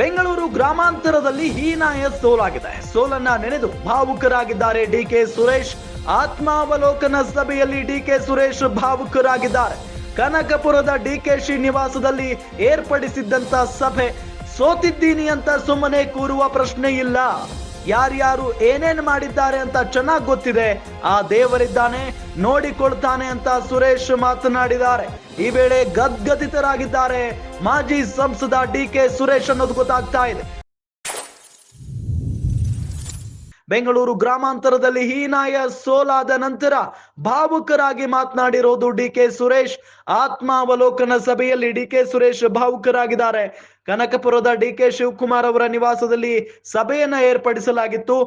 ಬೆಂಗಳೂರು ಗ್ರಾಮಾಂತರದಲ್ಲಿ ಹೀನಾಯ ಸೋಲಾಗಿದೆ. ಸೋಲನ್ನ ನೆನೆದು ಭಾವುಕರಾಗಿದ್ದಾರೆ ಡಿಕೆ ಸುರೇಶ್. ಆತ್ಮಾವಲೋಕನ ಸಭೆಯಲ್ಲಿ ಡಿಕೆ ಸುರೇಶ್ ಭಾವುಕರಾಗಿದ್ದಾರೆ. ಕನಕಪುರದ ಡಿಕೆಶಿ ನಿವಾಸದಲ್ಲಿ ಏರ್ಪಡಿಸಿದ್ದಂತ ಸಭೆ. ಸೋತಿದ್ದೀನಿ ಅಂತ ಸುಮ್ಮನೆ ಕೂರುವ ಪ್ರಶ್ನೆ ಇಲ್ಲ. ಯಾರ್ಯಾರು ಏನೇನ್ ಮಾಡಿದ್ದಾರೆ ಅಂತ ಚೆನ್ನಾಗಿ ಗೊತ್ತಿದೆ. ಆ ದೇವರಿದ್ದಾನೆ, ನೋಡಿಕೊಳ್ತಾನೆ ಅಂತ ಸುರೇಶ್ ಮಾತನಾಡಿದ್ದಾರೆ. ಈ ವೇಳೆ ಗದ್ಗದಿತರಾಗಿದ್ದಾರೆ ಮಾಜಿ ಸಂಸದ ಡಿಕೆ ಸುರೇಶ್ ಅನ್ನೋದು ಗೊತ್ತಾಗ್ತಾ ಇದೆ. ಬೆಂಗಳೂರು ಗ್ರಾಮಾಂತರದಲ್ಲಿ ಹೀನಾಯ ಸೋಲಾದ ನಂತರ ಭಾವುಕರಾಗಿ ಮಾತನಾಡಿರೋದು ಡಿಕೆ ಸುರೇಶ್. ಆತ್ಮಾವಲೋಕನ ಸಭೆಯಲ್ಲಿ ಡಿಕೆ ಸುರೇಶ್ ಭಾವುಕರಾಗಿದ್ದಾರೆ. ಕನಕಪುರದ ಡಿಕೆ ಶಿವಕುಮಾರ್ ಅವರ ನಿವಾಸದಲ್ಲಿ ಸಭೆಯನ್ನ ಏರ್ಪಡಿಸಲಾಗಿತ್ತು.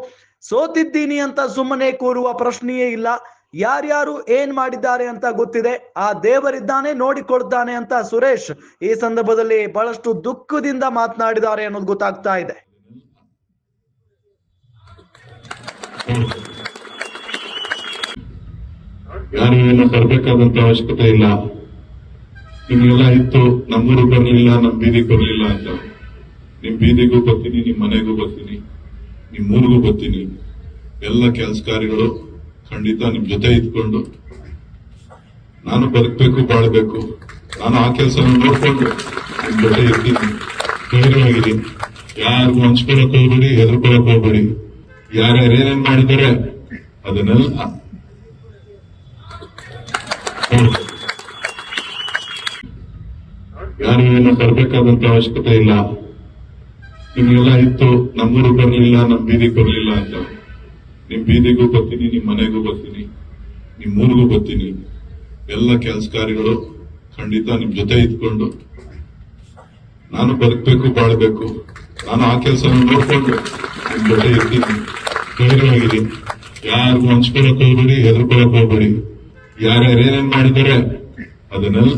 ಸೋತಿದ್ದೀನಿ ಅಂತ ಸುಮ್ಮನೆ ಕೂರುವ ಪ್ರಶ್ನೆಯೇ ಇಲ್ಲ. ಯಾರ್ಯಾರು ಏನ್ ಮಾಡಿದ್ದಾರೆ ಅಂತ ಗೊತ್ತಿದೆ. ಆ ದೇವರಿದ್ದಾನೆ, ನೋಡಿಕೊಳ್ತಾನೆ ಅಂತ ಸುರೇಶ್ ಈ ಸಂದರ್ಭದಲ್ಲಿ ಬಹಳಷ್ಟು ದುಃಖದಿಂದ ಮಾತನಾಡಿದ್ದಾರೆ ಅನ್ನೋದು ಗೊತ್ತಾಗ್ತಾ ಇದೆ. ಯಾರು ಏನು ತರಬೇಕಾದಂತ ಅವಶ್ಯಕತೆ ಇಲ್ಲ. ನಿಮ್ಗೆಲ್ಲ ಇತ್ತು, ನಮ್ಮೂರು ಬರ್ಲಿಲ್ಲ, ನಮ್ ಬೀದಿಗೆ ಬರ್ಲಿಲ್ಲ ಅಂತ. ನಿಮ್ ಬೀದಿಗೂ ಬರ್ತೀನಿ, ನಿಮ್ ಮನೆಗೂ ಬರ್ತೀನಿ, ನಿಮ್ ಊರಿಗೂ ಬರ್ತೀನಿ. ಎಲ್ಲ ಕೆಲಸ ಕಾರ್ಯಗಳು ಖಂಡಿತ ನಿಮ್ ಜೊತೆ ಇದ್ಕೊಂಡು ನಾನು ಬದುಕಬೇಕು, ಬಾಳ್ಬೇಕು. ನಾನು ಆ ಕೆಲಸ ನೋಡ್ಕೊಂಡು ನಿಮ್ ಜೊತೆ ಇರ್ತೀನಿ. ಧೈರ್ಯವಾಗಿರಿ, ಯಾರಿಗೂ ಹಂಚ್ಕೊಳಕ್ ಹೋಗ್ಬೇಡಿ, ಹೆದರ್ಕೊಳಕ್ ಹೋಗ್ಬೇಡಿ. ಯಾರ್ಯಾರು ಏನೇನ್ ಮಾಡಿದ್ದಾರೆ ಅದನ್ನೆಲ್ಲ ಯಾರು ಏನು ತರಬೇಕಾದಂತ ಅವಶ್ಯಕತೆ ಇಲ್ಲ. ನಿಮ್ಗೆಲ್ಲ ಇತ್ತು, ನಮ್ಮೂರು ಬರ್ಲಿಲ್ಲ, ನಮ್ ಬೀದಿಗೆ ಬರ್ಲಿಲ್ಲ ಅಂತ. ನಿಮ್ ಬೀದಿಗೂ ಬರ್ತೀನಿ, ನಿಮ್ ಮನೆಗೂ ಬರ್ತೀನಿ, ನಿಮ್ ಊರಿಗೂ ಬರ್ತೀನಿ. ಎಲ್ಲ ಕೆಲಸ ಕಾರ್ಯಗಳು ಖಂಡಿತ ನಿಮ್ ಜೊತೆ ಇದ್ಕೊಂಡು ನಾನು ಬದುಕಬೇಕು, ಬಾಳ್ಬೇಕು. ನಾನು ಆ ಕೆಲಸ ನೋಡ್ಕೊಂಡು ನಿಮ್ ಜೊತೆ ಇರ್ತೀನಿ. ಧೈರ್ಯವಾಗಿರಿ, ಯಾರಿಗೂ ಹಂಚ್ಕೊಳಕ್ ಹೋಗ್ಬೇಡಿ, ಹೆದರ್ಕೊಳಕ್ ಹೋಗ್ಬೇಡಿ. ಯಾರ್ಯಾರು ಏನೇನ್ ಮಾಡಿದ್ದಾರೆ ಅದನ್ನೆಲ್ಲ